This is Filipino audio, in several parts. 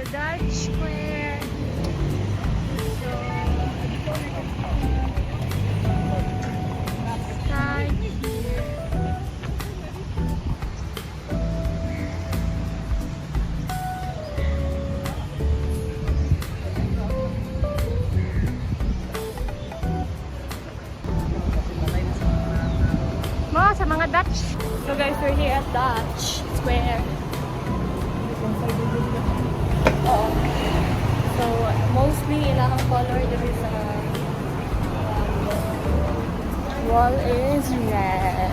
Dutch Square. So, start here. Mga sa mga Dutch. So guys, we're here at Dutch Square. So mostly ilang color there is wall is red.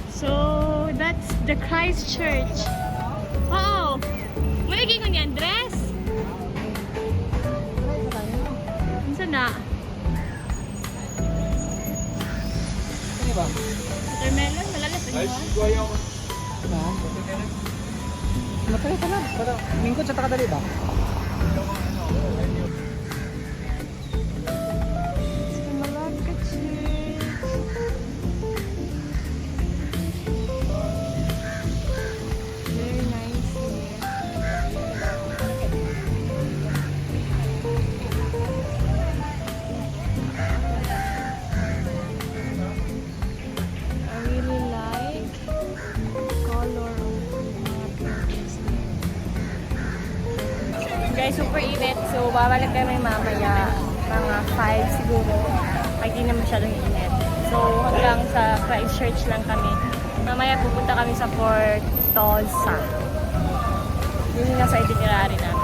So that's the Christ Church. Wow! Malagay ko niyan, dress? Ano na? Ano ba? Watermelon? Malalas na yun. Matay ka na. Mingkot sa takadali ba? Malagay Church. Very nice here. I really like color of mga pictures here. Guys, super init. So, babalik kami mamaya. Mga 5 siguro. Pag di na masyadong init. So, hanggang sa Christchurch lang kami. Mamaya pupunta kami sa Portosa. Yun yung nasa itinerary namin.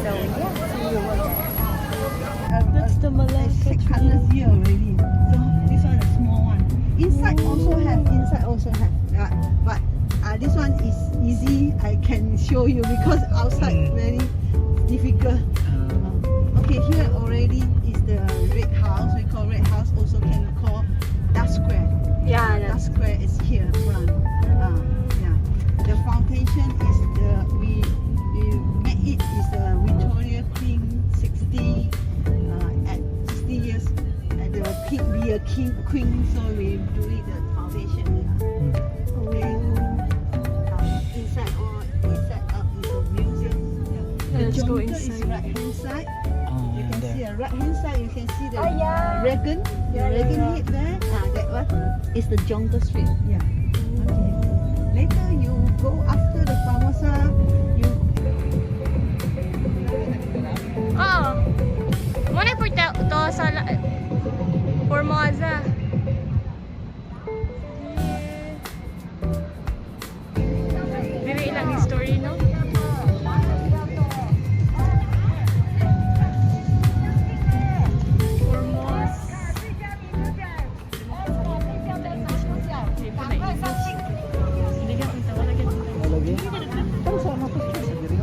So, yeah. See you again. That's the Malacca 6 colors here already. So this one is small one. Inside also have. But this one is easy. I can show you because outside very difficult. Okay, here already is the red house. We call red house. Also can call Dutch Square. Yeah, Dutch Square is here front. Yeah. The foundation is we made it is the Victoria Queen 60 at 60 years at the king be a queen, so we do it the foundation. Okay. Inside up is a museum. The Let's go jungle is inside. right hand side. You can see the right hand side. You can see the yeah. dragon. The dragon head there. That one is the jungle street. Yeah. Okay. Later you go after the Famosa. You Oo. Muna po ito sa Formosa. Very ilang history, no? Formosa. Hindi ka punta. Wala ka dito. Malagi? Pero sama po siya sa diri.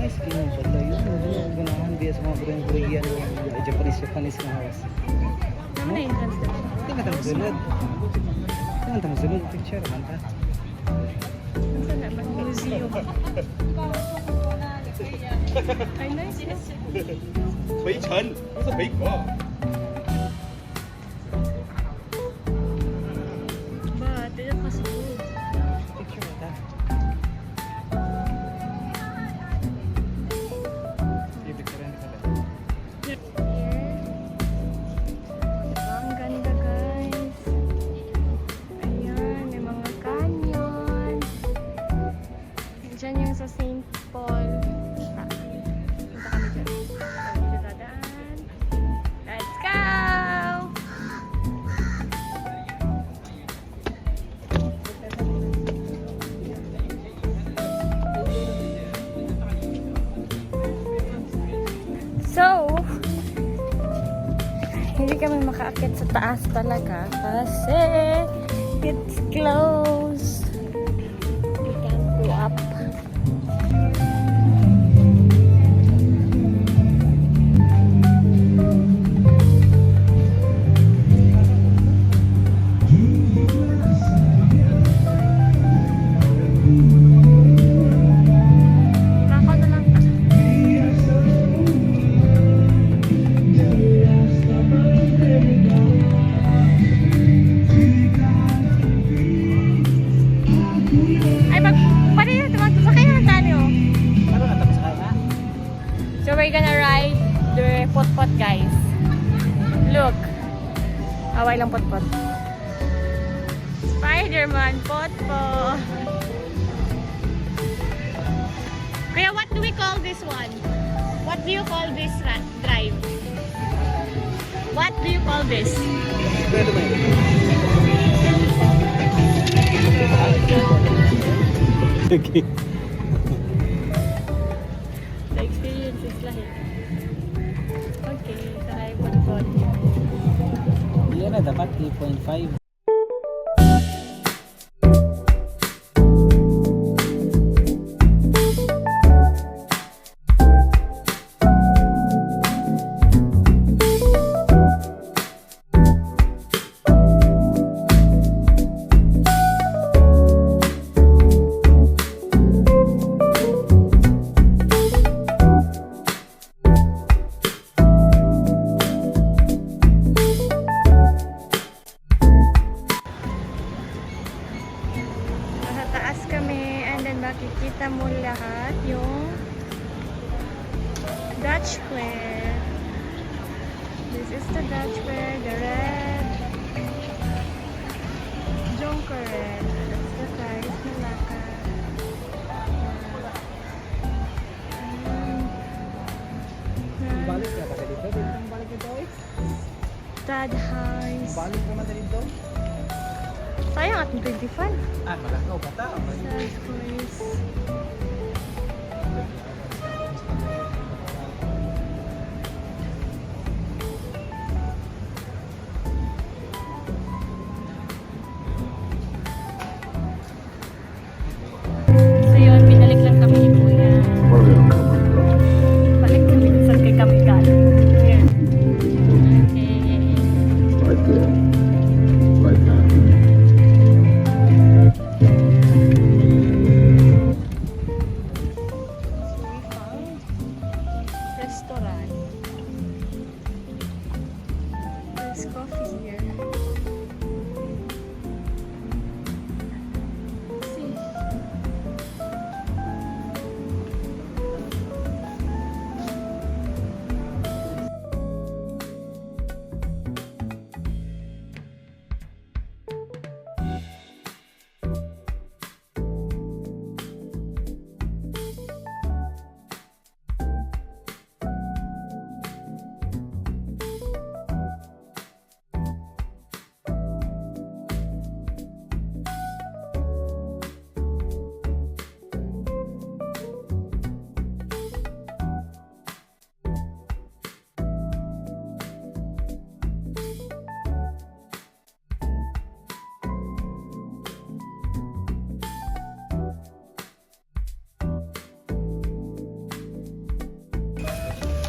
Nice king ba tayo? Ganahan biya sa mga Korean, Japanese na house. Naman na entrance na. Tingnan tang sulod. Tingnan tang sulod picture man ta. Saan na ba? Museum. Ay, nice. Yes. 回程不是回国。 Ba, tidak kasi good. Picture man ta. Yung picture na pala. Ang ganda, guys. Ayan, may mga canyon. Diyan yung sa St. Paul. Punta kami dyan. Dito dadaan. Let's go! So, hindi kami makaakyat sa taas talaga kasi it's closed. We can't go up. potpot, guys. Look. Away lang potpot. Spider-Man potpot. Kaya what do we call this one? What do you call this drive? What do you call this? Okay. The experience is like, okay, try potpot. Yan na, dapat 3.5. Nasa taas kami and then makikita mo lahat yung Dutch Square. This is the Dutch Square, the red Jonker. That's the size Malacca. Balik ka kasi dito. Dito ang balik dito eh. Stadhuis. Balik naman na dito. Sayang at 25. Ah, malakaw bata. Stadhuis. So yun, binalik lang kami ni Kuya. Balik kami kung saan kay kami galing. Here. Okay. Right there. Right now. So we found restaurant. There's coffee here. See.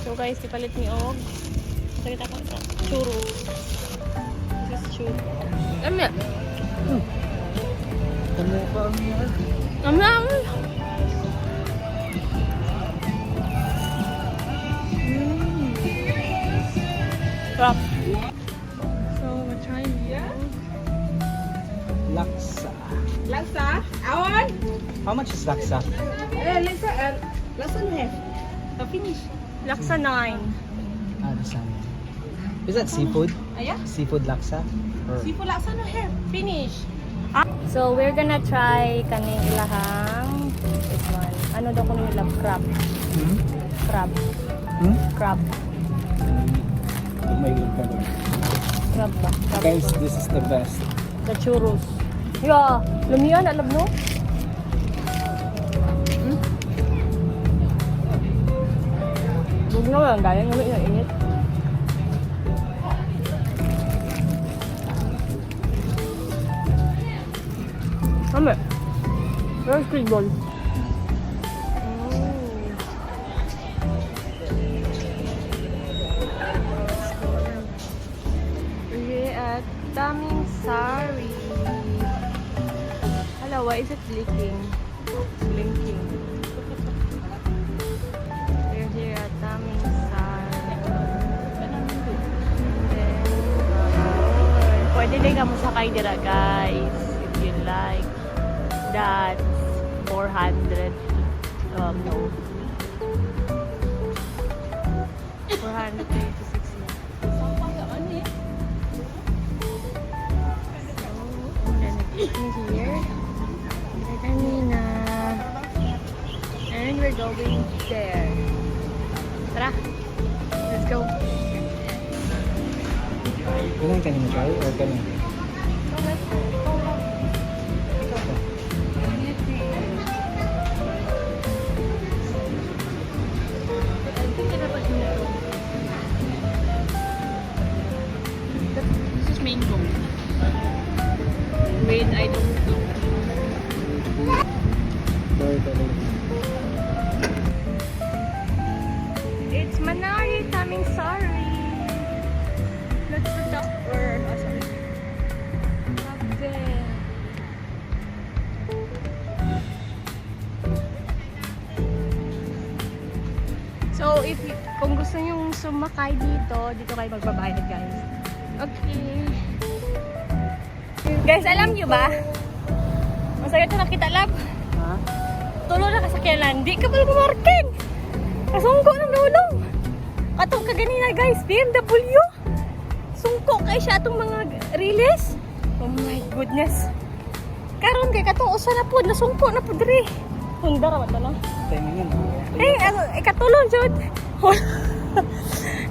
So guys, ipalit ni Og. Sakita ko ito. Churro. This is churro. Ami. Kamu pa ang yan. Ami. Ami. Crap. So we're trying here. Laksa. Laksa, awan. How much is laksa? Laksa no have. Finish. Laksa 9. Ah, the salmon. Is that seafood? Yeah. Seafood laksa? Or Seafood laksa no have. Finish. So we're gonna try kaning ilahang this one. Ano daw kuno nila? Crab. Hmm? Crab. Hmm? Crab. May ka doon. Crab ba? Crab Guys, ba? this is the best. The churros. Yeah, lumiyan alam no? Huwag na lang dahil yung init. Kami. Where's squid ball? We're at Taming Sari. Hello, why is it blinking? Blinking. We're here at Taming Sari. And then, pwede din ka mo sakay dira guys. If you like. That's 400. No. 400 286 na. Then nag-eat me here. Kanina. And we're going there. Tara! Let's go! Ganun kanina try or ganun? This is mango. Wait, I don't know. Sorry talaga. It's Manari coming, sorry. That's the doctor. Oh, sorry. Up there. So, kung gusto nyong sumakay dito kayo magbabayad, guys. Okay. Guys, alam nyo ba? Masaya ito nakita, love. Ha? Tulo na kasakyanan. Di ka pala kumarking. Kasungko ng dulong. Katong kaganina, guys. BMW. Sungko kay siya itong mga riles. Oh my goodness. Karon kay katong usa na po. Nasungko na po diri. Honda ra ba ito, no? Timing yun. Katulong, Jod.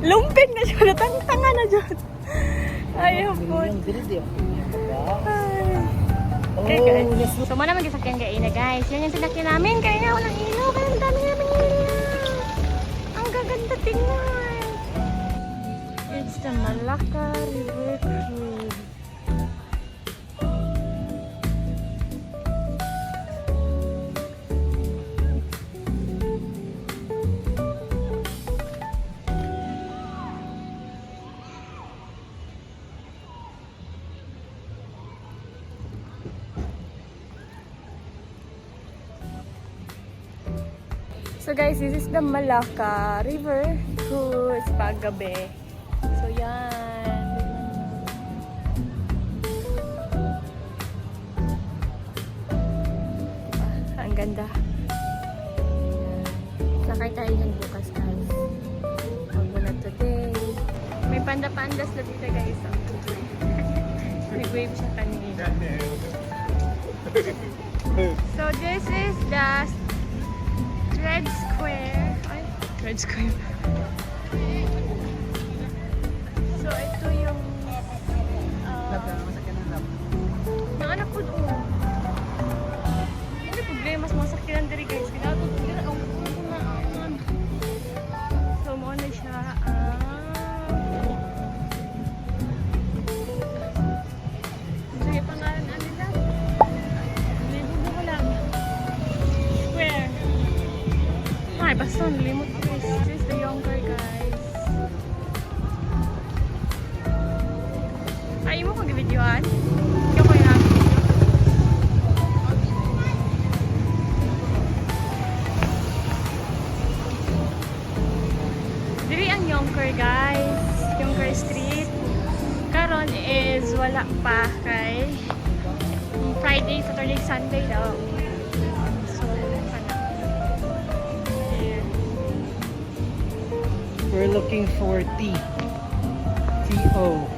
Lumpin na, Jod. Tanga na, Jod. Ayaw po. Okay, guys. So, muna mag-isakyan kayo na, guys. Yan yung sinakyan namin. Kaya nga walang ilaw. Kaya ang dami namin ilaw. Ang gaganda tingnan. It's the Malacca River Cruise. So guys, this is the Malacca River Cruise paggabi. So yan. Ang ganda. Sakay tayo yan bukas, guys. Huwag mo na today. May panda-pandas na dito, guys. Nag-wave siya kanina. So this is the Red Square. Ay, Red Square. So, ito yung mga anak ko doon. Hindi problema sa mga sakyanan diri, guys. Ginagawa ko diri ang unaan. So, mo na siya sige, pangalan na nila. Libo ko lang. Square. Ay, basta nalimot ko, guys. This is the younger, guys. Ay, mo kong di-videoan? Ikaw ko yan. Diri ang Yongker, guys. Yongker Street. Karon is wala pa kay Friday, Saturday, Sunday daw. So, ano. Here. We're looking for T. T-O.